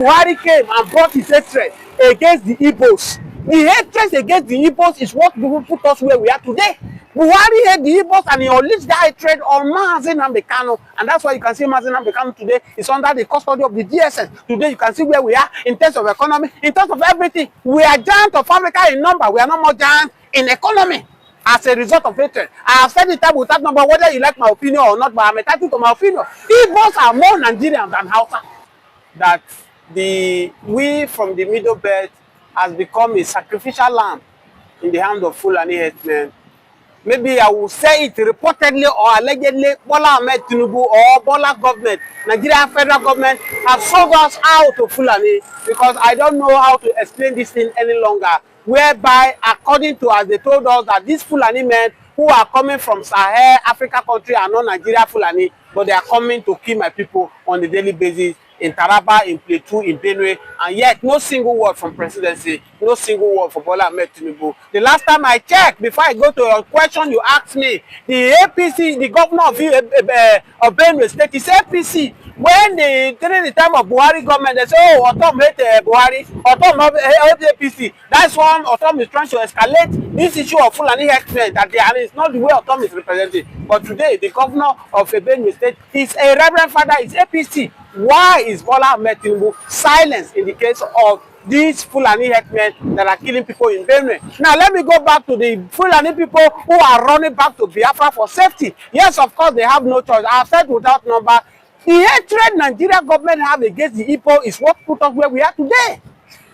Buhari came and brought his hatred against the Igbos. The hatred against the Igbos is what put us where we are today. Buhari hate the Igbos and he unleashed that hatred on Mazi Nnamdi Kanu, and that's why you can see Mazi Nnamdi Kanu today is under the custody of the DSS. Today you can see where we are in terms of economy, in terms of everything. We are giant of Africa in number. We are not more giant in economy as a result of hatred. I have said it time without number, whether you like my opinion or not, but I'm entitled to my opinion. Igbos are more Nigerians than Hausa. That we from the Middle Belt has become a sacrificial lamb in the hand of Fulani herdsmen. Maybe I will say it reportedly or allegedly, Bola Ahmed Tinubu or Bola government, Nigeria federal government have sold us out to Fulani, because I don't know how to explain this thing any longer. Whereby, according to as they told us, that these Fulani men who are coming from Sahel, Africa country are not Nigeria Fulani, but they are coming to kill my people on a daily basis in Taraba, in Plateau, in Benue, and yet no single word from presidency, no single word for Bola Ahmed Tinubu. The last time I checked, before I go to your question you asked me, the APC, the governor of Benue State, is APC. When during the time of Buhari government, they say, oh, Otom hate Buhari, Otom hate APC. That's why Otom is trying to escalate this issue of Fulani herdsmen, that and it's not the way Otom is represented. But today, the governor of Benue State is a reverend father, is APC. Why is Bola Ahmed Tinubu silenced in the case of these Fulani herdsmen that are killing people in Benue? Now, let me go back to the Fulani people who are running back to Biafra for safety. Yes, of course, they have no choice. I have said without number, the hatred Nigeria government have against the Igbo is what put us where we are today.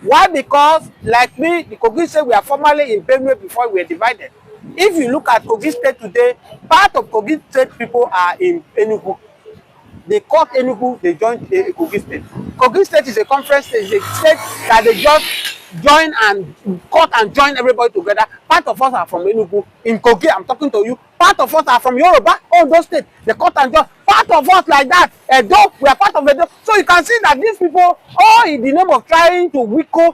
Why? Because, like me, the Kogi State, we are formerly in Benue before we were divided. If you look at Kogi State today, part of Kogi State people are in Enugu. They caught Enugu, they joined Kogi State. Kogi State is a conference state, a state that they just join and cut and join everybody together. Part of us are from Enugu. In Kogi, I'm talking to you. Part of us are from Yoruba, all those states. They cut and join. Part of us like that, Edo, we are part of Edo. So you can see that these people, all in the name of trying to weaken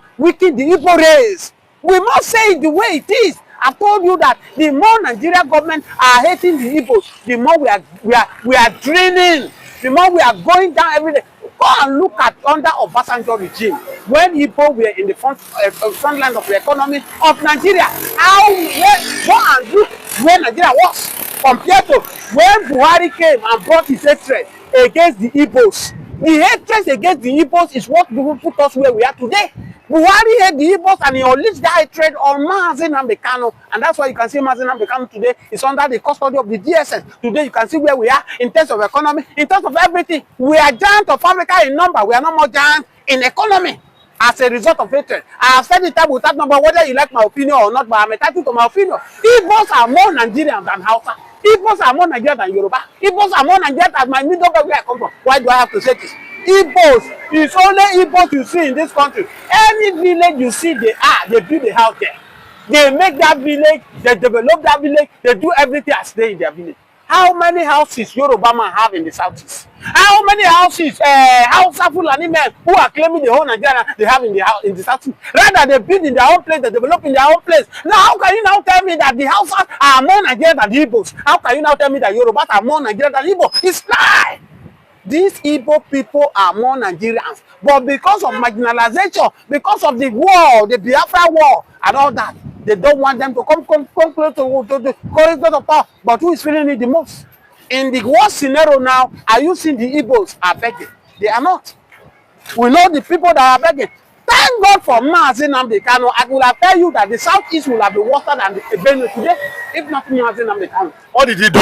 the Igbo race. We must say it the way it is. I've told you that the more Nigeria government are hating the Igbos, the more we are draining. The more we are going down every day. Go and look at under Obasanjo regime, when Igbo were in the front line of the economy of Nigeria. Go and look where Nigeria was compared to when Buhari came and brought his hatred against the Igbos. The hatred against the Igbos is what put us where we are today. Buhari hate the Igbos and he unleashed that hatred on Mazi Nnamdi Kanu, and that's why you can see Mazi Nnamdi Kanu today is under the custody of the DSS. Today you can see where we are in terms of economy, in terms of everything. We are giant of Africa in number. We are not more giant in economy as a result of hatred. I have said it time without number, whether you like my opinion or not, but I'm entitled to my opinion. Igbos are more Nigerians than Hausa. Igbos are more Nigerians than Yoruba. Igbos are more Nigerians than my middle belt where I come from. Why do I have to say this? Igbos, it's only Igbos you see in this country. Any village you see, they build a house there. They make that village, they develop that village, they do everything as they in their village. How many houses Yoruba man have in the southeast? How many houses Hausa Fulani men who are claiming the whole Nigeria they have in the southeast? Rather, they build in their own place, they develop in their own place. Now, how can you now tell me that the Hausas are more Nigerian than the Igbos? How can you now tell me that Yorubas are more Nigerian than Igbo? It's lie. These Igbo people are more Nigerians, but because of marginalization, because of the war, the Biafra war, and all that, they don't want them to come close to the corridor of power. But who is feeling it the most? In the worst scenario now, are you seeing the Igbos are begging? They are not. We know the people that are begging. Thank God for Mazi Nnamdi Kanu. I will tell you that the southeast will have been worse than the Benue today, if not Mazi Nnamdi Kanu. What did he do?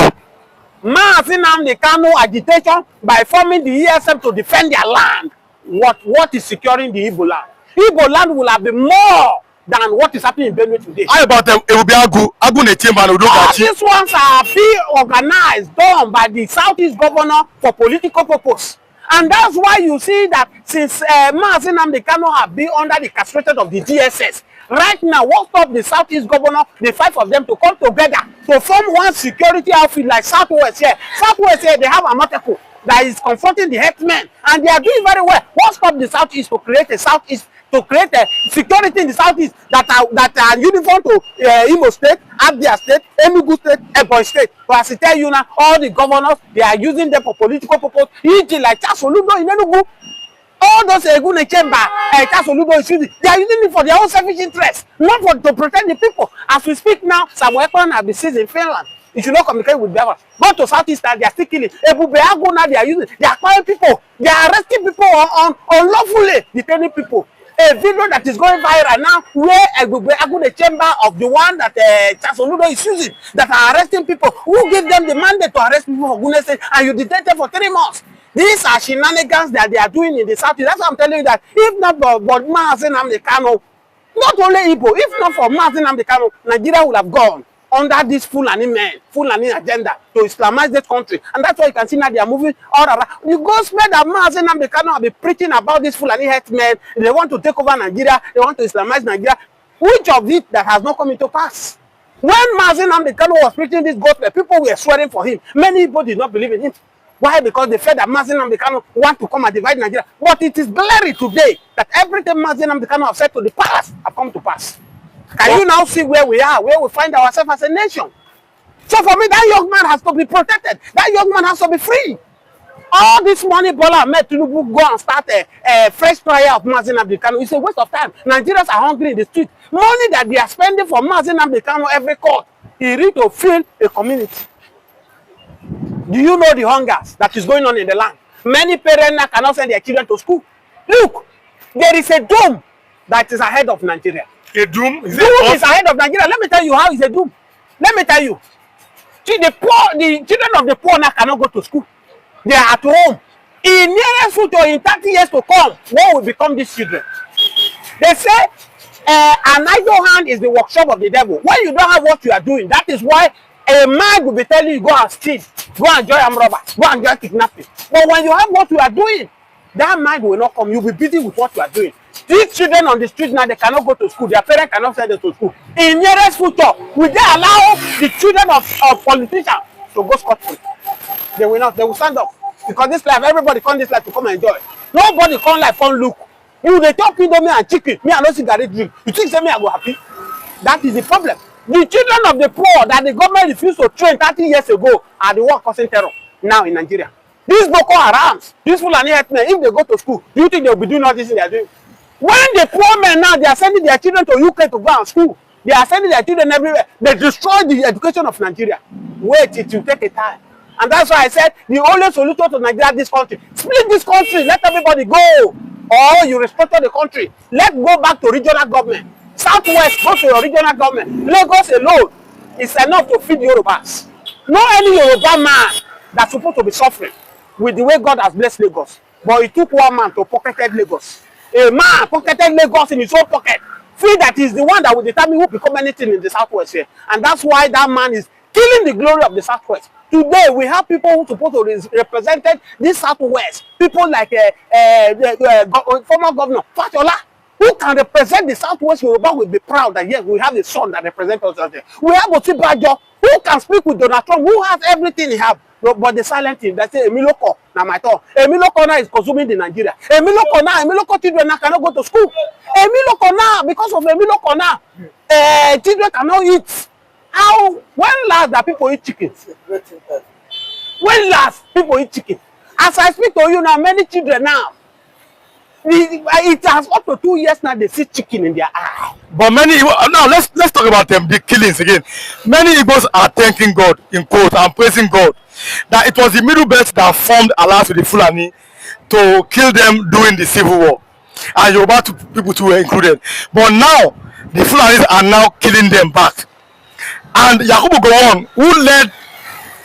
Mazi Nnamdi Kanu agitation by forming the ESM to defend their land. What is securing the Igbo land? Igbo land will have been more than what is happening in Benue today. How about it will be Agu These ones are being organized, done by the Southeast governor for political purpose. And that's why you see that since Mazi Nnamdi Kanu have been under the castration of the DSS, right now, what stopped the Southeast governor, the five of them, to come together to form one security outfit like Southwest here. Southwest here, they have a Amateku that is confronting the herdsmen, and they are doing very well. What stopped the Southeast to create a Southeast, to create a security in the Southeast that are uniform to Imo State, Abia State, Enugu State, Ebonyi State? But as I tell you now, all the governors, they are using them for political purpose. E.g. like Charles Oludo in Enugu. All those Egune chamber, Kasoludo is using, they are using it for their own selfish interest, not for to protect the people. As we speak now, some weapons have been seized in Finland. You should not communicate with Biafra. Go to Southeast Asia, they are still killing. Ebubeago now they are using, they are acquiring people, they are arresting people unlawfully, detaining people. A video that is going viral now, where Ebubeago, the chamber of the one that Kasoludo is using, that are arresting people. Who gave them the mandate to arrest people for goodness sake, and you detain them for 3 months? These are shenanigans that they are doing in the South. That's why I'm telling you that if not for Mazen Amdekano, not only Igbo, if not for Mazen Amdekano, Nigeria would have gone under this Fulani men, Fulani agenda to Islamize this country. And that's why you can see now they are moving all around. You go spread that Mazen Amdekano have been preaching about this Fulani headsmen. They want to take over Nigeria. They want to Islamize Nigeria. Which of it that has not come into pass? When Mazen Amdekano was preaching this gospel, people were swearing for him. Many people did not believe in him. Why? Because they felt that Mazen Amdekano want to come and divide Nigeria. But it is glaring today that everything Mazen Amdekano have said to the past have come to pass. Can you now see where we are, where we find ourselves as a nation? So for me, that young man has to be protected. That young man has to be free. All this money Bola Ahmed Tinubu go and start a fresh trial of Mazen Amdekano. It's a waste of time. Nigerians are hungry in the street. Money that they are spending for Mazen Amdekano every court, he need to fill a community. Do you know the hungers that is going on in the land? Many parents now cannot send their children to school. Look, there is a doom that is ahead of Nigeria. A doom? Doom is ahead of Nigeria. Let me tell you how it's a doom. Let me tell you. See, the children of the poor now cannot go to school. They are at home. In nearest future, in 30 years to come, what will become these children? They say an idle hand is the workshop of the devil. When you don't have what you are doing, that is why a man will be telling you, go and steal, go and join armed robber, go and join kidnapping. But when you have what you are doing, that mind will not come. You'll be busy with what you are doing. These children on the street now, they cannot go to school. Their parents cannot send them to school. In nearest future, will they allow the children of politicians to go scot-free? They will not. They will stand up. Because this life, everybody come this life to come and enjoy. Nobody come life, come look. You they talk me and chicken. Me, I no cigarette drink. You think say me, I go happy? That is the problem. The children of the poor that the government refused to train 30 years ago are the ones causing terror now in Nigeria. These Boko Harams, these Fulani herdsmen, if they go to school, do you think they will be doing all this thing they are doing? When the poor men now, they are sending their children to UK to go and school. They are sending their children everywhere. They destroy the education of Nigeria. Wait, it will take a time. And that's why I said the only solution to Nigeria, this country, split this country, let everybody go. Or you restructure the country. Let's go back to regional government. Southwest, go to your regional government. Lagos alone is enough to feed Yorubas. No any Yoruba man that's supposed to be suffering with the way God has blessed Lagos. But it took one man to pocketed Lagos. A man pocketed Lagos in his own pocket. Feel that is the one that will determine who become anything in the Southwest here. And that's why that man is killing the glory of the Southwest. Today, we have people who are supposed to represent this Southwest. People like former governor Fashola, who can represent the Southwest. Yoruba will be proud that yes, we have a son that represents us out there. We have Osibajo, who can speak with Donald Trump, who has everything he has. But the silent thing, they say Emiloko, now my turn. Emiloko now is consuming the Nigeria. Emiloko children now cannot go to school. Emiloko now, because of Emiloko now, children cannot eat. How, when last that people eat chicken? When last people eat chicken? As I speak to you now, many children now, it has up to 2 years now, they see chicken in their eye. But many, now let's talk about them, the killings again. Many Igbos are thanking God, in quote, and praising God, that it was the Middle Belt that formed alliance with the Fulani to kill them during the Civil War. And Yoruba people too were included. But now, the Fulanis are now killing them back. And Yakubu Gowon, who led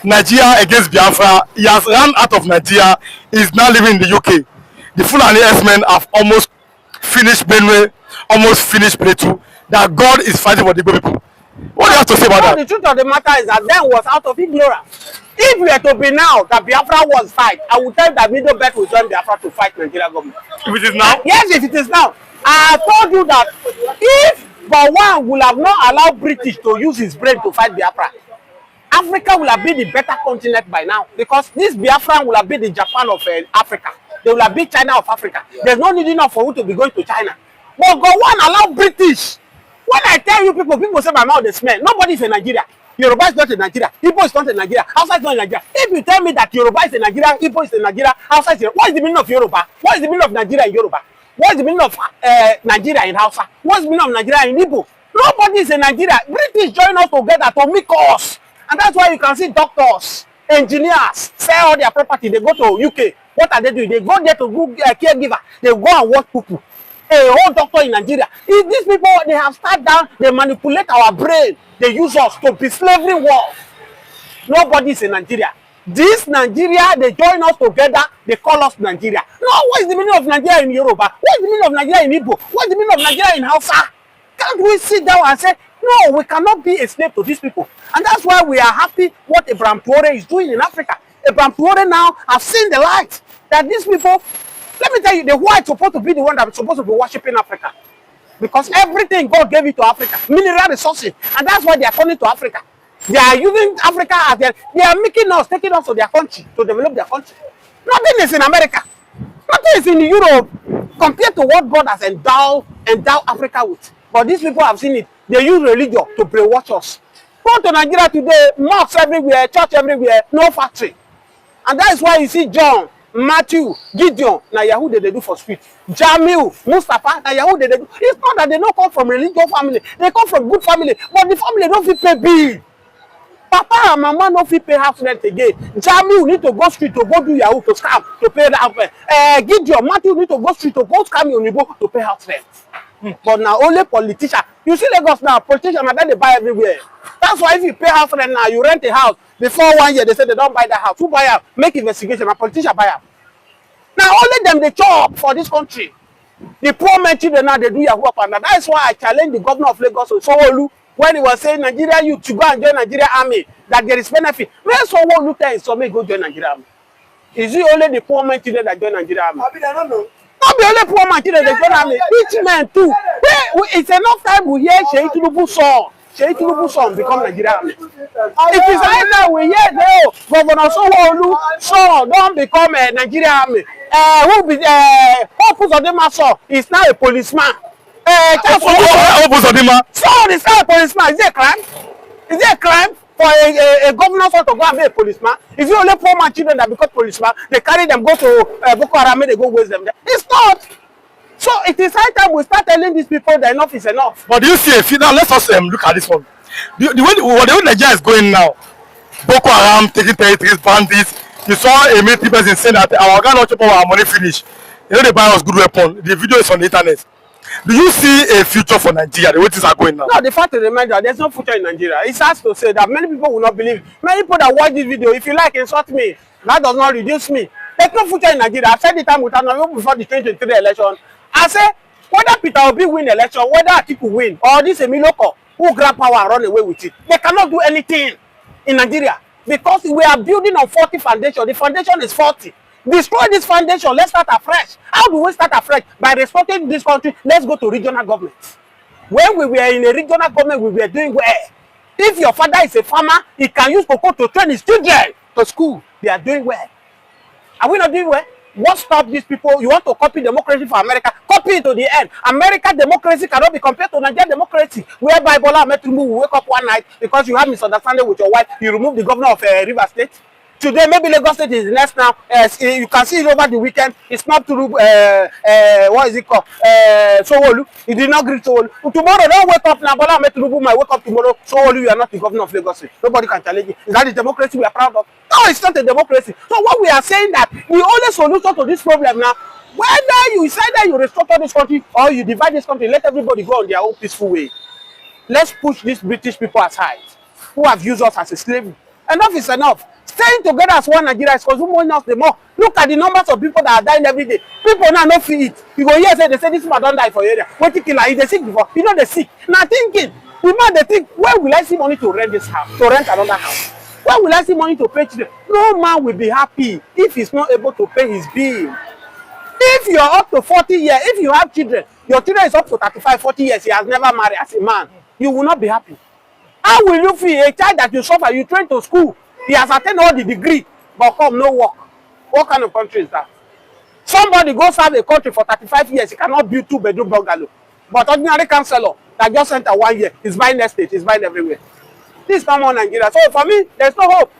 Nigeria against Biafra, he has run out of Nigeria, he is now living in the UK. The Fulani herdsmen have almost finished Benue, almost finished Plateau, that God is fighting for the Igbo people. What do you have to say about that? The truth of the matter is that then was out of ignorance. If we are to be now that Biafra was fight, I will tell that Middle Belt will join Biafra to fight Nigeria government. If it is now? Yes, if it is now. I told you that if Gowon will have not allowed British to use his brain to fight Biafra, Africa will have been the better continent by now, because this Biafra will have been the Japan of Africa. They will have been China of Africa. There's no need enough for you to be going to China. But Gowon allow British. When I tell you people say my mouth is smell. Nobody is in Nigeria. Yoruba is not in Nigeria. Igbo is not in Nigeria. Hausa is not in Nigeria. If you tell me that Yoruba is in Nigeria, Igbo is in Nigeria, Hausa is in, what is the meaning of Yoruba? What is the meaning of Nigeria in Yoruba? What is the meaning of Nigeria in Hausa? What is the meaning of Nigeria in Igbo? Nobody is in Nigeria. British join us together to make us. And that's why you can see doctors, engineers, sell all their property. They go to UK. What are they doing? They go there to do caregiver. They go and work people. A whole doctor in Nigeria. If these people, they have sat down, they manipulate our brain. They use us to be slavery world. Nobody is in Nigeria. This Nigeria, they join us together, they call us Nigeria. No, what is the meaning of Nigeria in Yoruba? What is the meaning of Nigeria in Igbo? What is the meaning of Nigeria in Hausa? Can't we sit down and say, no, we cannot be a slave to these people? And that's why we are happy what Abraham Traore is doing in Africa. Abraham Traore now have seen the light that these people, let me tell you, the white supposed to be the one that is supposed to be worshiping Africa. Because everything God gave it to Africa, mineral resources, and that's why they are coming to Africa. They are using Africa as they are making us, taking us to their country, to develop their country. Nothing is in America. Nothing is in Europe compared to what God has endowed Africa with. But these people have seen it. They use religion to brainwash us. Go to Nigeria today, mosques everywhere, church everywhere, no factory. And that is why you see John, Matthew, Gideon, na Yahoo they do for street. Jamil, Mustafa, na Yahoo they do. It's not that they don't come from religious family. They come from good family. But the family don't fit pay bill. Papa and mama no fit pay house rent again. Jamil need to go street to go do Yahoo to scam to pay the house. Gideon, Matthew need to go street to go scam Oyibo to pay house rent. But now only politician. You see Lagos now, politicians are then they buy everywhere. That's why if you pay house rent now, you rent a house. Before 1 year, they say they don't buy the house. Who buy out? Make investigation. A politician buy out. Now only them they chop for this country. The poor men children now they do Yahoo up and down. That's why I challenge the governor of Lagos, Sanwo-Olu, when he was saying Nigeria youth to go and join Nigeria army, that there is benefit. When Sanwo-Olu tell his son go join Nigeria army, is it only the poor men children that join Nigeria army? I don't know. Not be only poor man children that join army. Rich men too. It's enough time we hear Tinubu song. Tinubu son become Nigeria army. It is right now we hear the Governor Sanwo-Olu son don't become a Nigeria army. Hope Uzodinma son is now a policeman. Hope Uzodinma son is now a policeman. Is it a crime? Is it a crime for a governor son to go and be a policeman? Is it only poor man children that become policeman? They carry them, go to Boko Haram, they go waste them there. It's not. So it is high time we start telling these people that enough is enough. But do you see a now let's us look at this one. The way Nigeria is going now, Boko Haram taking territories, bandits. You saw a military person saying that our guy not chop our money finish. You know they buy us good weapon. The video is on the internet. Do you see a future for Nigeria? The way things are going now. No, the fact of the matter, there's no future in Nigeria. It's hard to say that many people will not believe. Many people that watch this video, if you like, insult me. That does not reduce me. There's no future in Nigeria. I've said the time with Tinubu before the 2023 election. I say whether Peter Obi win election, whether Atiku win, or this Emiloko who grab power and run away with it, they cannot do anything in Nigeria because we are building on 40 foundation. The foundation is 40. Destroy this foundation. Let's start afresh. How do we start afresh? By respecting this country. Let's go to regional governments. When we were in a regional government, we were doing well. If your father is a farmer, he can use cocoa to train his children to school. They are doing well. Are we not doing well? What stops these people? You want to copy democracy for America? Copy it to the end. American democracy cannot be compared to Nigerian democracy. Whereby Bola Ahmed Tinubu will wake up one night because you have misunderstanding with your wife. You remove the governor of Rivers State. Today, maybe Lagos State is next now. You can see it over the weekend. It's not through, what is it called? Sanwo-Olu. He did not greet Sanwo-Olu. Tomorrow, don't wake up now. Bola Ahmed Tinubu might wake up tomorrow. Sanwo-Olu, you are not the governor of Lagos State. Nobody can challenge you. Is that the democracy we are proud of? No, it's not a democracy. So what we are saying that the only solution to this problem now, whether you say that you restructure this country or you divide this country, let everybody go on their own peaceful way. Let's push these British people aside who have used us as a slave. Enough is enough. Staying together as one Nigeria is consuming us the more. Look at the numbers of people that are dying every day. People now no fit eat. You go here say they say this man don't die for area. What you kill her? They sick before. You know they sick. Now thinking, the man they think, where will I see money to rent this house? To rent another house? Where will I see money to pay children? No man will be happy if he's not able to pay his bill. If you're up to 40 years, if you have children, your children is up to 35, 40 years, he has never married as a man, you will not be happy. How will you feel a child that you suffer, you train to school, he has attained all the degree, but come no work? What kind of country is that? Somebody goes serve a country for 35 years, he cannot build 2-bedroom bungalow. But ordinary councillor that just sent a 1 year, is buying estate, is buying everywhere. This is not more Nigeria. So for me, there's no hope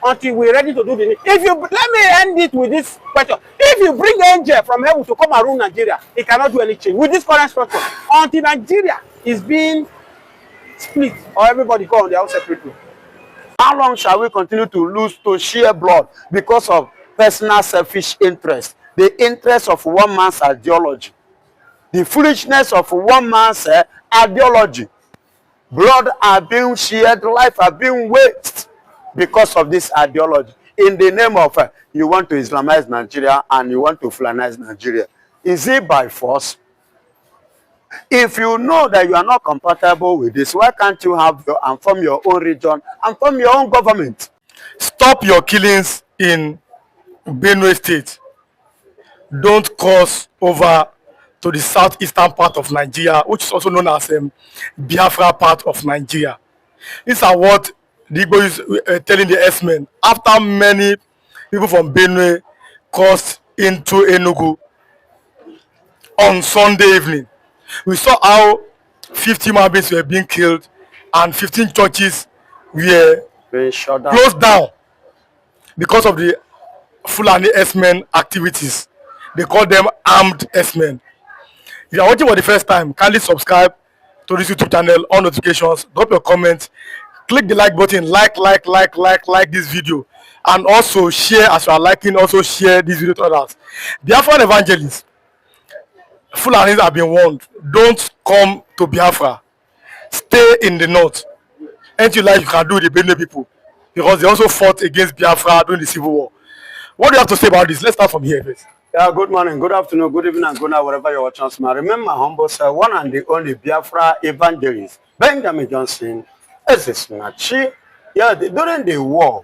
until we're ready to do the. If you let me end it with this question: if you bring angel from heaven to come and rule Nigeria, it cannot do anything with this current structure until Nigeria is being split or everybody go on their own separate way. How long shall we continue to share blood because of personal selfish interest, the interest of one man's ideology, the foolishness of one man's ideology? Blood are being shared, life are being wasted because of this ideology. In the name of you want to Islamize Nigeria and you want to Fulanize Nigeria. Is it by force? If you know that you are not compatible with this, why can't you have and form your own region and form your own government? Stop your killings in Benue State. Don't cross over to the southeastern part of Nigeria, which is also known as Biafra part of Nigeria. These are what the Igbo is telling the S-men after many people from Benue crossed into Enugu on Sunday evening. We saw how 50 human beings were being killed and 15 churches were closed down because of the Fulani S-men activities. They call them armed S-men. If you are watching for the first time, kindly subscribe to this YouTube channel, on notifications, drop your comments, click the like button, like this video, and also share as you are liking, also share this video to others. Biafran evangelists, Fulanis have been warned, don't come to Biafra. Stay in the north. Anything you like you can do with the Benue people, because they also fought against Biafra during the Civil War. What do you have to say about this? Let's start from here first. Yeah, good morning, good afternoon, good evening, and good night, wherever you're watching us. Remember, humble sir, one and the only Biafra evangelist, Benjamin Johnson, as a snatchy. Yeah, during the war,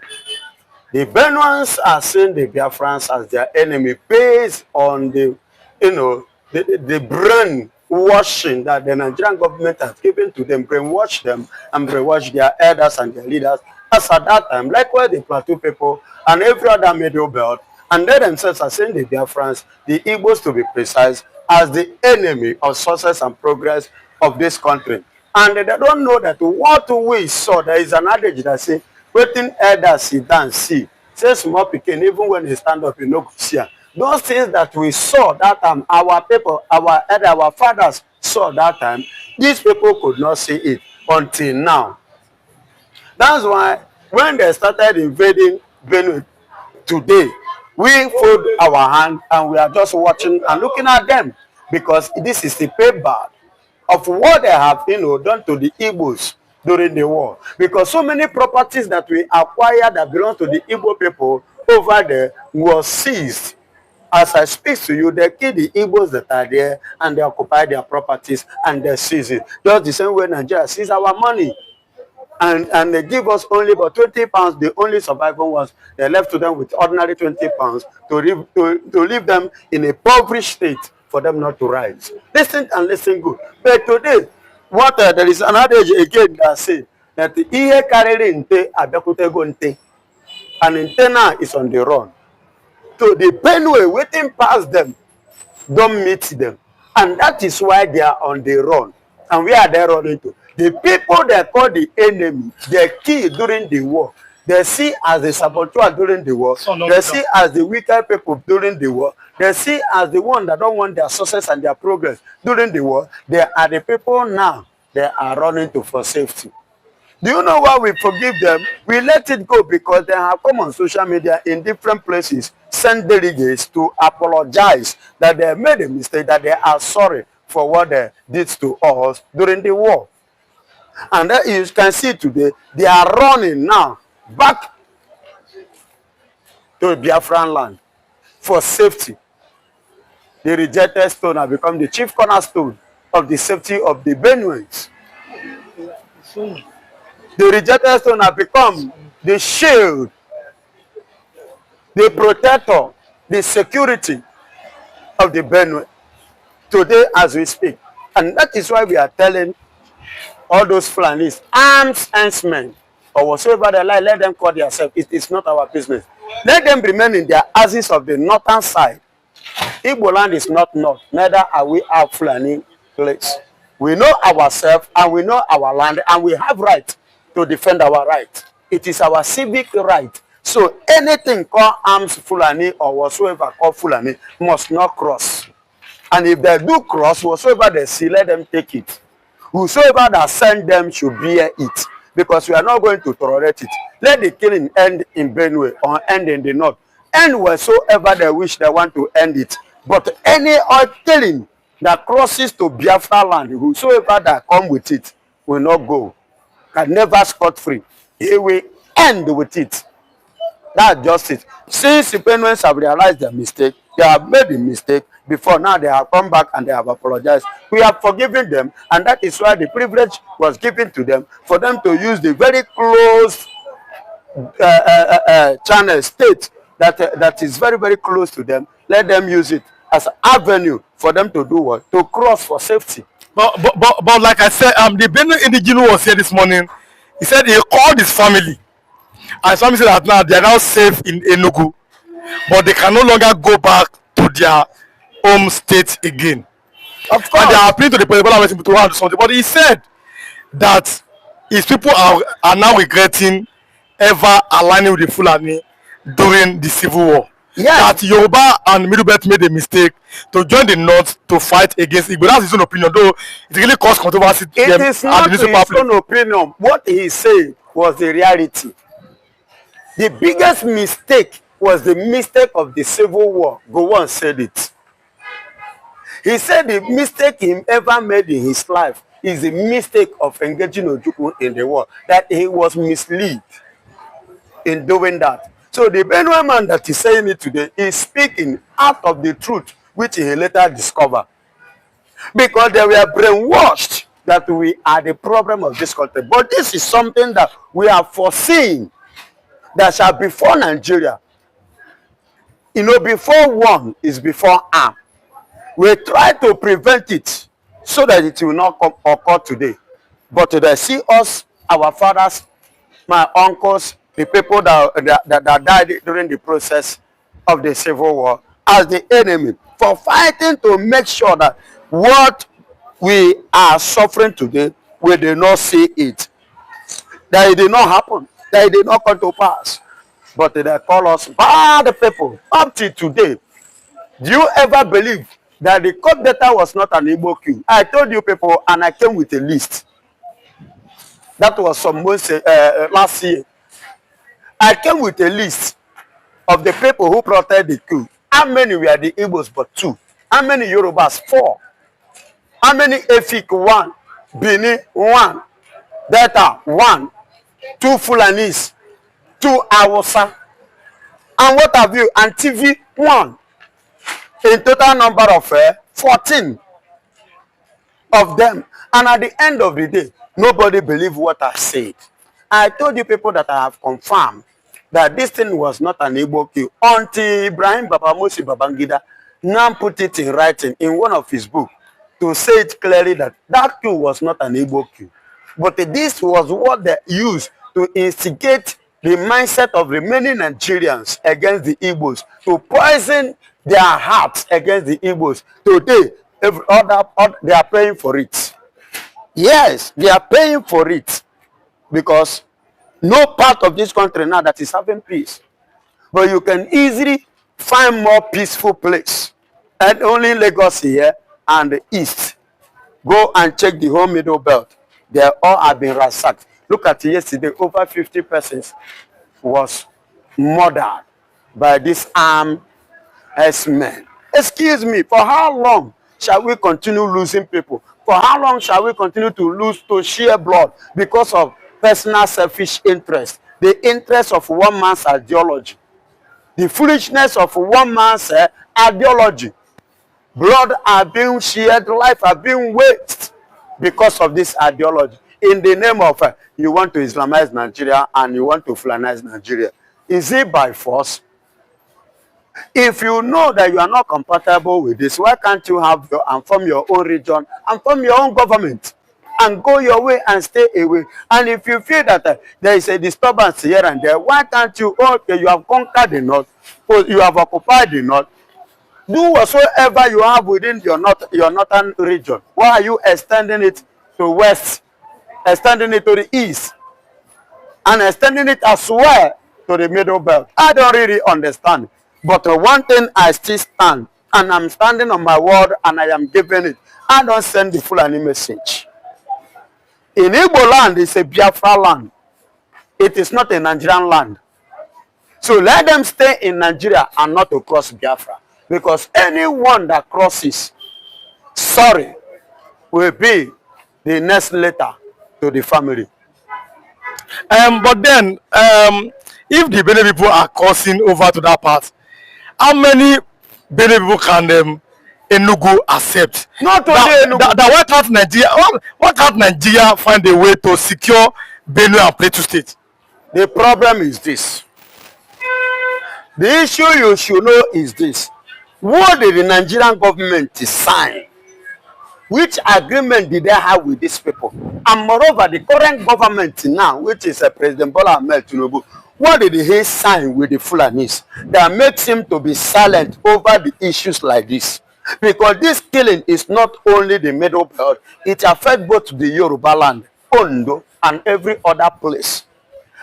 the Benuans are seeing the Biafrans as their enemy based on the, the brain washing that the Nigerian government has given to them, brainwash them and brainwash their elders and their leaders. As at that time, likewise the Plateau people and every other middle belt, and they themselves are saying the Biafrans, the Igbos to be precise, as the enemy of success and progress of this country. And they don't know that what we saw, there is an adage that says, waiting elders sit down see. Say small pikin, even when they stand up, you know, see. Those things that we saw that time, our people, our elders, our fathers saw that time, these people could not see it until now. That's why when they started invading Benue today, we fold our hand and we are just watching and looking at them, because this is the payback of what they have, done to the Igbos during the war. Because so many properties that we acquired that belong to the Igbo people over there were seized. As I speak to you, they kill the Igbos that are there and they occupy their properties and they seize it. Just the same way Nigeria seizes our money. And they give us only about 20 pounds, the only surviving ones. They left to them with ordinary 20 pounds to leave them in a impoverished state for them not to rise. Listen and listen good. But today, there is another age again that says that the Ihe carried inte abekutego nte, and Intena is on the run. So the Benue waiting past them, don't meet them. And that is why they are on the run. And where are they running to? The people they call the enemy, they kill during the war. They see as the saboteur during the war. They see as the wicked people during the war. They see as the one that don't want their success and their progress during the war. They are the people now they are running to for safety. Do you know why we forgive them? We let it go because they have come on social media in different places, send delegates to apologize that they made a mistake, that they are sorry for what they did to us during the war. And that you can see today, they are running now back to Biafran land for safety. The rejected stone has become the chief cornerstone of the safety of the Benues. The rejected stone has become the shield, the protector, the security of the Benue today as we speak. And that is why we are telling all those Fulanis, arms and men, or whatsoever they like, let them call themselves. It is not our business. Let them remain in their axis of the northern side. Igbo land is not north, neither are we our Fulani place. We know ourselves and we know our land, and we have right to defend our right. It is our civic right. So anything called arms Fulani or whatsoever called Fulani must not cross. And if they do cross, whatsoever they see, let them take it. Whosoever that send them should bear it. Because we are not going to tolerate it. Let the killing end in Benue or end in the north. End wheresoever they wish they want to end it. But any other killing that crosses to Biafra land, whosoever that come with it will not go. Can never scot-free. He will end with it. That's just it. Since the Benueans have realized their mistake, they have made a mistake before, now they have come back and they have apologized. We have forgiven them, and that is why the privilege was given to them for them to use the very close channel state that is very, very close to them. Let them use it as an avenue for them to do what? To cross for safety. But like I said, the Benue indigenous was here this morning. He said he called his family. And his family said that now they are now safe in Enugu. But they can no longer go back to their home state again. Of course. And they are appealing to the president to do something. But he said that his people are now regretting ever aligning with the Fulani during the civil war. Yes. That Yoruba and Middle Belt made a mistake to join the North to fight against Igbo. That's his own opinion, though it really caused controversy. It is not his own opinion. What he said was the reality. The biggest mistake was the mistake of the civil war. Gowon said it. He said the mistake he ever made in his life is the mistake of engaging Ojukwu in the war. That he was misled in doing that. So the Benue man that is saying it today is speaking out of the truth, which he later discovered. Because they were brainwashed that we are the problem of this country. But this is something that we are foreseeing that shall befall Nigeria. You know, before one is before arm. We try to prevent it so that it will not occur today. But they see us, our fathers, my uncles, the people that died during the process of the civil war as the enemy for fighting to make sure that what we are suffering today, we did not see it. That it did not happen. That it did not come to pass. But they call us bad people. Up to today, do you ever believe that the court data was not an Igbo queue? I told you people, and I came with a list. That was some months last year. I came with a list of the people who protected the queue. How many were the Igbos but 2? How many Yorubas? 4. How many Efik? 1. Benin? 1. Delta? 1. 2 Fulanis? 2 Hausa? And what have you? And TV? 1. In total number of 14 of them. And at the end of the day, nobody believed what I said. I told you people that I have confirmed that this thing was not an Igbo queue until Ibrahim Babamosi Babangida now put it in writing in one of his books to say it clearly that that queue was not an Igbo queue. But this was what they used to instigate the mindset of remaining Nigerians against the Igbos, to poison their hearts against the Igbos. Today, they are paying for it. Yes, they are paying for it. Because no part of this country now that is having peace. But you can easily find more peaceful place. And only Lagos here and the east. Go and check the whole middle belt. They all have been ransacked. Look at yesterday, over 50 persons was murdered by this armed herdsmen. Excuse me, for how long shall we continue losing people? For how long shall we continue to share blood because of personal selfish interest, the interest of one man's ideology, the foolishness of one man's ideology? Blood are being shared, life are being wasted because of this ideology. In the name of you want to Islamize Nigeria and you want to Fulanize Nigeria. Is it by force? If you know that you are not compatible with this, why can't you have and form your own region and form your own government? And go your way and stay away. And if you feel that there is a disturbance here and there, why can't you, okay, you have conquered the north, or you have occupied the north, do whatsoever you have within your northern region. Why are you extending it to west, extending it to the east? and extending it as well to the middle belt. I don't really understand. But one thing I still stand, and I'm standing on my word, and I am giving it. I don't send the Fulani message. In Igbo land, it's a Biafra land. It is not a Nigerian land. So let them stay in Nigeria and not to cross Biafra. Because anyone that crosses, sorry, will be the next letter to the family. But then, if the Benue people are crossing over to that part, how many Benue people can Enugu accept? Not only Enugu. Why can't Nigeria find a way to secure Benue and Plateau State? The problem is this. The issue you should know is this. What did the Nigerian government sign? Which agreement did they have with these people? And moreover, the current government now, which is President Bola Ahmed Tinubu, what did he sign with the Fulanis that makes him to be silent over the issues like this? Because this killing is not only the middle belt, it affects both the Yoruba land, Ondo, and every other place.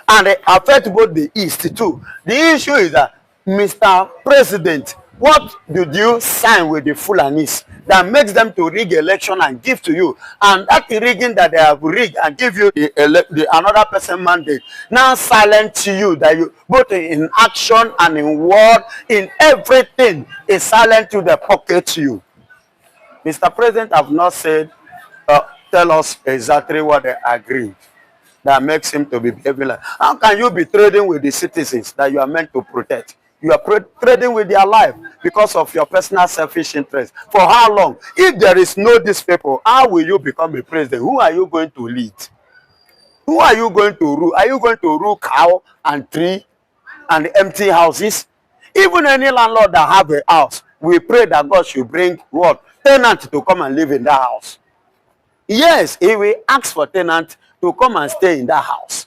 And it affects both the East too. The issue is that, Mr. President, what did you sign with the Fulanis that makes them to rig election and give to you? And that rigging that they have rigged and give you the another person mandate, now silent to you, that you both in action and in word, in everything, is silent to the pocket to you. Mr. President have not said, tell us exactly what they agreed that makes him to be behaving like. How can you be trading with the citizens that you are meant to protect? You are trading with their life because of your personal selfish interest. For how long? If there is no these people, how will you become a president? Who are you going to lead? Who are you going to rule? Are you going to rule cow and tree and empty houses? Even any landlord that have a house, we pray that God should bring what? Tenant to come and live in that house. Yes, he will ask for tenant to come and stay in that house.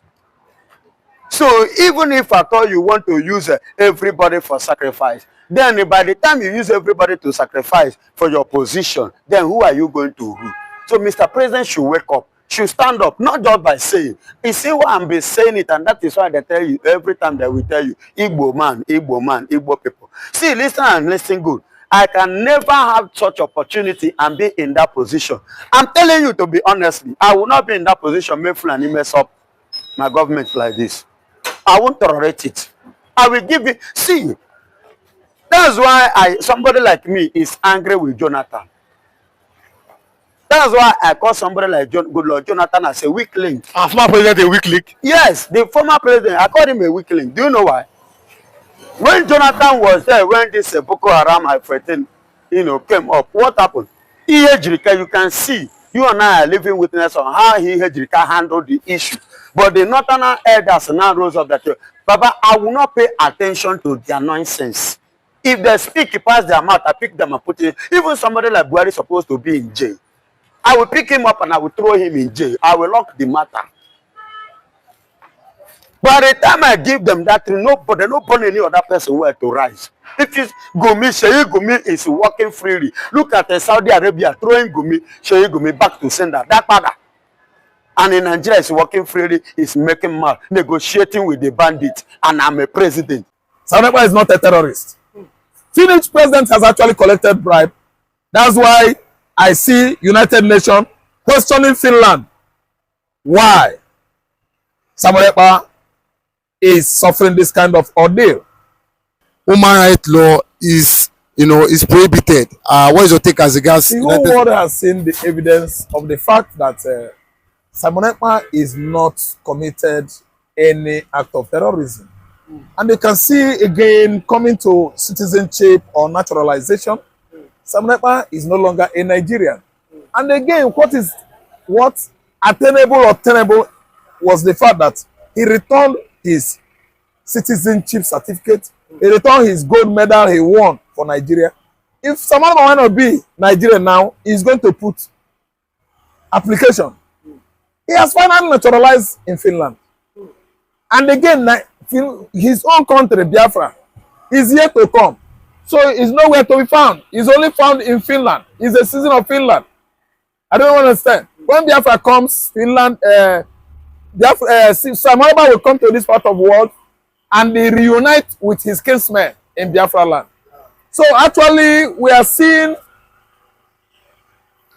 So even if at all you want to use everybody for sacrifice, then by the time you use everybody to sacrifice for your position, then who are you going to rule? So Mr. President should wake up, should stand up, not just by saying. You see why I'm be saying it, and that is why they tell you every time they will tell you, Igbo man, Igbo people. See, listen and listen good. I can never have such opportunity and be in that position. I'm telling you, to be honestly, I will not be in that position, make Fulani mess up my government like this. I won't tolerate it. I will give it. See, that's why somebody like me is angry with Jonathan. That's why I call somebody like Goodluck Jonathan as a weakling. Our former president a weakling? Yes, the former president, I called him a weakling. Do you know why? When Jonathan was there, when this Boko Haram I-14, came up, what happened? Ejirika, you can see, you and I are living witness on how Ejirika handled the issue. But the northern elders now rose up that, Baba, I will not pay attention to their nonsense. If they speak past their mouth, I pick them and put it. Even somebody like Buhari is supposed to be in jail. I will pick him up and I will throw him in jail. I will lock the matter. By the time I give them that, nobody any other person where to rise. If it's Gumi, Sheyi Gumi is working freely. Look at Saudi Arabia throwing Sheyi Gumi back to sender. That father. And in Nigeria is working freely, is making mad, negotiating with the bandit, and I'm a president. Sanepa is not a terrorist. Finnish president has actually collected bribe. That's why I see United Nations questioning Finland. Why Sanepa is suffering this kind of ordeal? Human rights law is, is prohibited. What is your take as regards? The whole world has seen the evidence of the fact that Simon Ekpa is not committed any act of terrorism. And you can see again coming to citizenship or naturalization, Simon Ekpa is no longer a Nigerian. And again, what attainable or tenable was the fact that he returned his citizenship certificate, he returned his gold medal he won for Nigeria. If someone want to be Nigerian now, he's going to put application. He has finally naturalized in Finland. And again, his own country, Biafra, is yet to come. So he's nowhere to be found. He's only found in Finland. He's a citizen of Finland. I don't understand. When Biafra comes, Finland, Simon Ekpa will come to this part of the world and they reunite with his kinsmen in Biafra land. So actually, we are seeing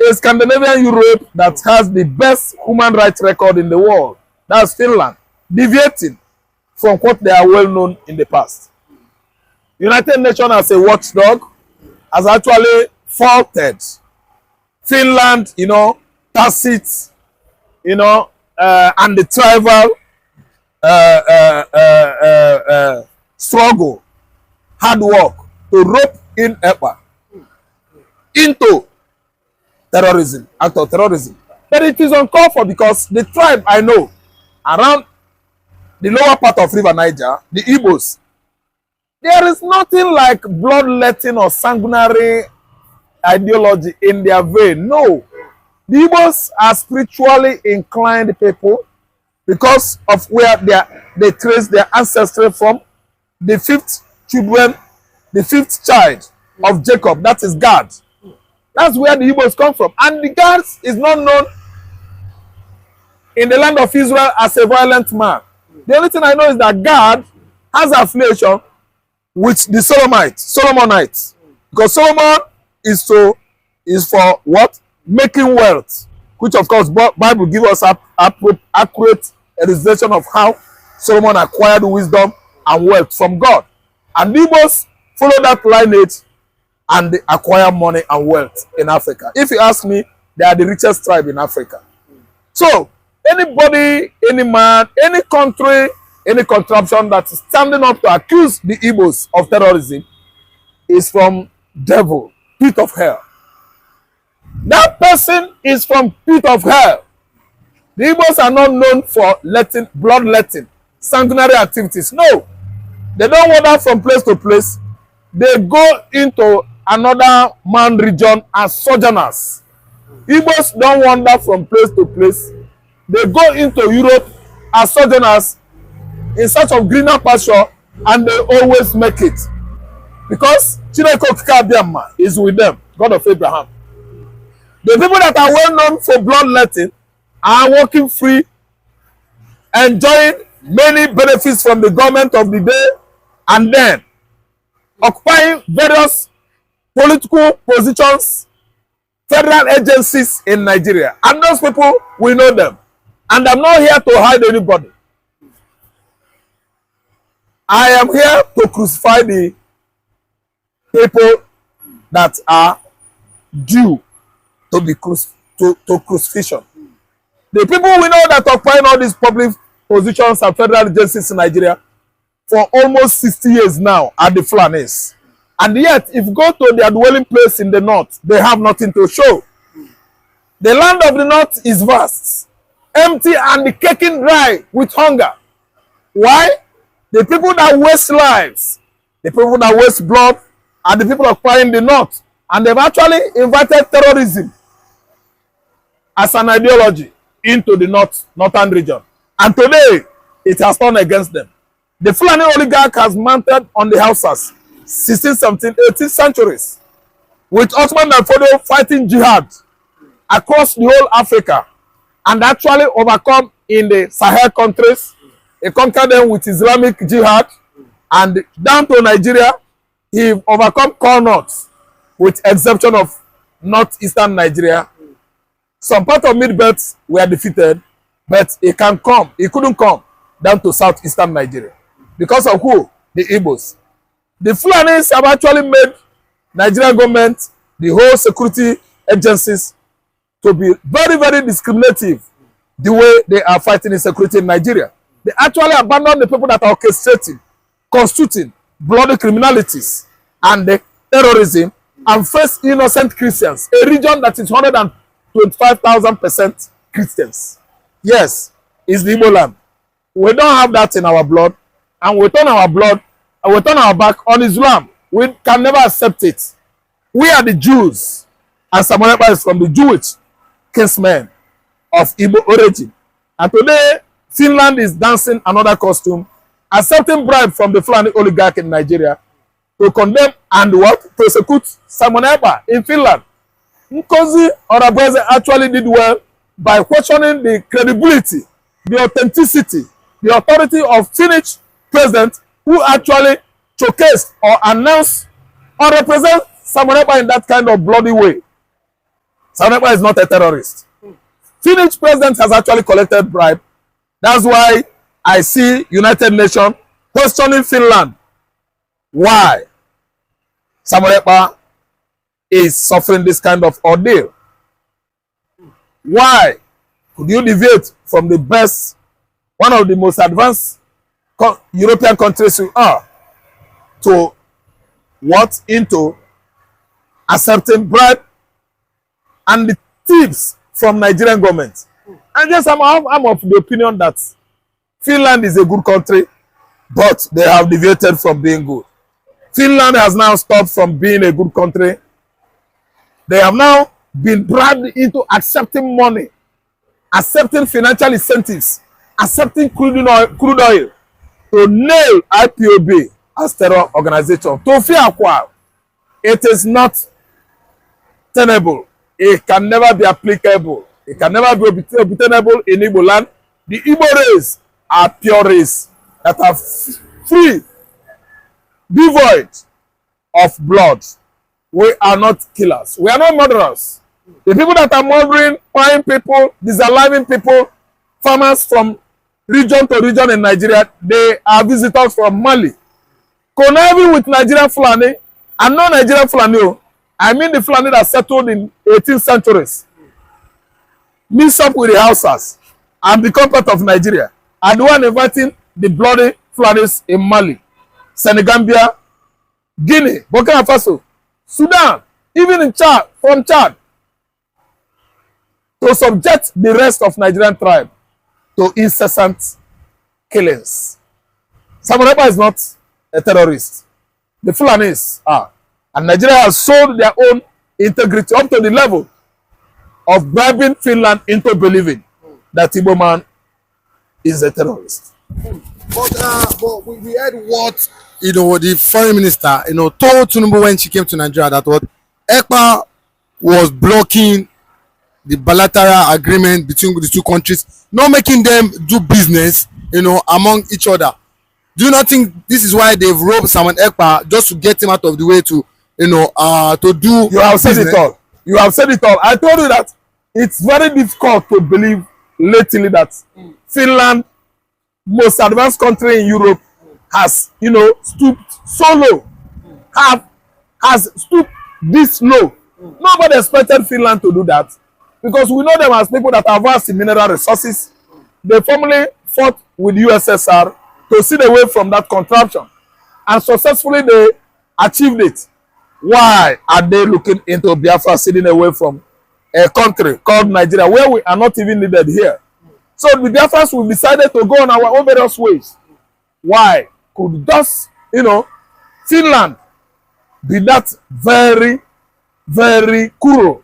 a Scandinavian Europe that has the best human rights record in the world. That's Finland, deviating from what they are well known in the past. United Nations as a watchdog has actually faulted Finland, you know, tacit, you know, and the tribal struggle, hard work to rope in Ekpa into terrorism, act of terrorism. But it is uncalled for because the tribe I know around the lower part of River Niger, the Igbos, there is nothing like bloodletting or sanguinary ideology in their vein. No. The Igbos are spiritually inclined people because of where they trace their ancestry from. The fifth child of Jacob, that is God. That's where the Igbos come from. And the God is not known in the land of Israel as a violent man. The only thing I know is that God has affiliation with the Solomonites. Because Solomon is for what? Making wealth. Which of course Bible gives us accurate illustration of how Solomon acquired wisdom and wealth from God. And the Igbos follow that lineage and they acquire money and wealth in Africa. If you ask me, they are the richest tribe in Africa. So, anybody, any man, any country, any contraption that is standing up to accuse the Igbos of terrorism is from devil, pit of hell. That person is from pit of hell. The Igbos are not known for bloodletting, sanguinary activities. No. They don't wander from place to place. They go into another man region as sojourners. Igbos don't wander from place to place. They go into Europe as sojourners in search of greener pasture, and they always make it. Because Chineke Okike is with them, God of Abraham. The people that are well known for bloodletting are walking free, enjoying many benefits from the government of the day, and then occupying various political positions, federal agencies in Nigeria. And those people, we know them. And I'm not here to hide anybody. I am here to crucify the people that are due to be crucifixion. The people we know that occupying all these public positions and federal agencies in Nigeria for almost 60 years now are the Fulanis. And yet, if you go to their dwelling place in the north, they have nothing to show. The land of the north is vast, empty and caking dry with hunger. Why? The people that waste lives, the people that waste blood, are the people occupying the north. And they've actually invited terrorism as an ideology into the northern region. And today, it has turned against them. The Fulani oligarch has mounted on the houses 16th, 17th, 18th centuries with Ottoman and Fodo fighting jihad across the whole Africa and actually overcome in the Sahel countries. He conquered them with Islamic jihad, and down to Nigeria, he overcome Connaughts with exception of northeastern Nigeria. Some part of Mid-Belt were defeated, but he couldn't come down to southeastern Nigeria. Because of who? The Igbos. The Fulanis have actually made Nigerian government, the whole security agencies, to be very, very discriminative the way they are fighting insecurity in Nigeria. They actually abandon the people that are orchestrating, constituting bloody criminalities and the terrorism and face innocent Christians, a region that is 125,000% Christians. Yes, it's the Igbo land. We don't have that in our blood, and we turn our blood and we turn our back on Islam. We can never accept it. We are the Jews, and Simon Ekpa is from the Jewish kinsmen of Igbo origin. And today, Finland is dancing another costume, accepting bribe from the Fulani oligarch in Nigeria to condemn and what? Prosecute Simon Ekpa in Finland. Nkosi Orabueze actually did well by questioning the credibility the authenticity, the authority of Finnish president who actually showcased or announced or represent Simon Ekpa in that kind of bloody way. Simon Ekpa is not a terrorist. Finnish president has actually collected bribe. That's why I see United Nations questioning Finland. Why Simon Ekpa is suffering this kind of ordeal? Why could you deviate from the best, one of the most advanced European countries you are, to what into accepting bribe and the tips from Nigerian government? And yes, I'm of the opinion that Finland is a good country, but they have deviated from being good. Finland has now stopped from being a good country. They have now been bribed into accepting money, accepting financial incentives, accepting crude oil to nail IPOB as terror organization. To fear, it is not tenable. It can never be applicable. It can never be obtainable in Igbo land. The Igbo race are pure race that are free, devoid of blood. We are not killers. We are not murderers. The people that are murdering, buying people, disaliving people, farmers from region to region in Nigeria, they are visitors from Mali. Conniving with Nigerian Fulani, and not Nigerian Fulani, I mean the Fulani that settled in 18th centuries, mix up with the Hausas and become part of Nigeria, and the one inviting the bloody Fulanis in Mali, Senegambia, Guinea, Burkina Faso, Sudan, even in Chad, from Chad, to subject the rest of Nigerian tribe to incessant killings. Simon Ekpa is not a terrorist. The Fulanis are. And Nigeria has sold their own integrity up to the level of bribing Finland into believing that Igbo man is a terrorist. But we heard what the foreign minister told Tinubu when she came to Nigeria, that what Ekpa was blocking the bilateral agreement between the two countries, not making them do business among each other. Do you not think this is why they've robbed Simon Ekpa, just to get him out of the way to to do? You have said business? it all. You have said it all. I told you that it's very difficult to believe lately that Finland, most advanced country in Europe, has stooped so low, has stooped this low. Nobody expected Finland to do that, because we know them as people that are vast in mineral resources. They formerly fought with USSR to sit away from that contraption, and successfully they achieved it. Why are they looking into Biafra, sitting away from a country called Nigeria, where we are not even needed here? So the Biafrans, we've decided to go on our own various ways. Why could just Finland be that very, very cruel?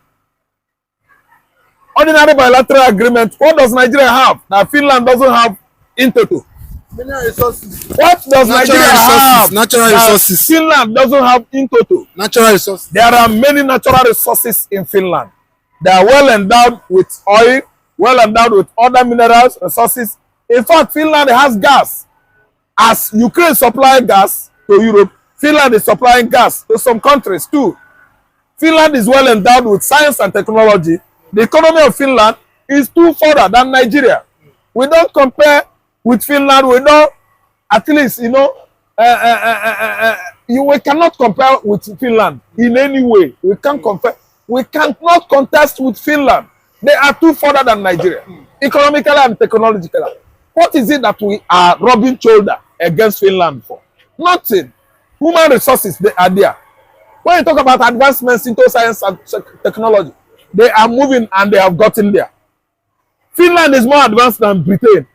Ordinary bilateral agreement, what does Nigeria have that Finland doesn't have in total? Mineral resources. What does Nigeria have natural that resources. Finland doesn't have in total? Natural resources. There are many natural resources in Finland. They are well endowed with oil, well endowed with other minerals, resources. In fact, Finland has gas. As Ukraine supplies gas to Europe, Finland is supplying gas to some countries too. Finland is well endowed with science and technology. The economy of Finland is too further than Nigeria. We don't compare with Finland. We don't, at least, we cannot compare with Finland in any way. We can't compare. We cannot contest with Finland. They are too further than Nigeria, economically and technologically. What is it that we are rubbing shoulder against Finland for? Nothing. Human resources, they are there. When you talk about advancements into science and technology, they are moving and they have gotten there. Finland is more advanced than Britain.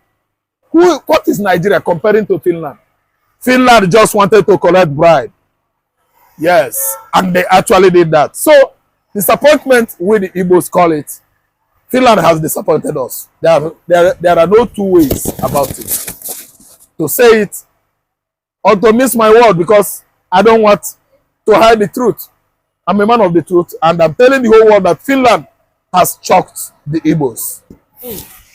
What is Nigeria comparing to Finland? Finland just wanted to collect bribe. Yes, and they actually did that. So, disappointment, with the Igbos call it, Finland has disappointed us. There are no two ways about it. To say it or to miss my word, because I don't want to hide the truth. I'm a man of the truth, and I'm telling the whole world that Finland has choked the Igbos.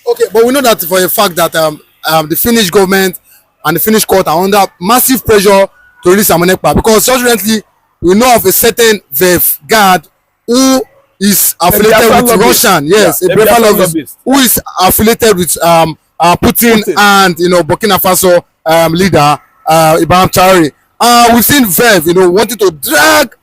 Okay, but we know that for a fact that the Finnish government and the Finnish court are under massive pressure to release Simon Ekpa, because just recently we know of a certain VEF guard who is affiliated with Russian, yes, a Biafran lobbyist who is affiliated with Putin and Burkina Faso leader Ibrahim Traore. We've seen VEF wanting to drag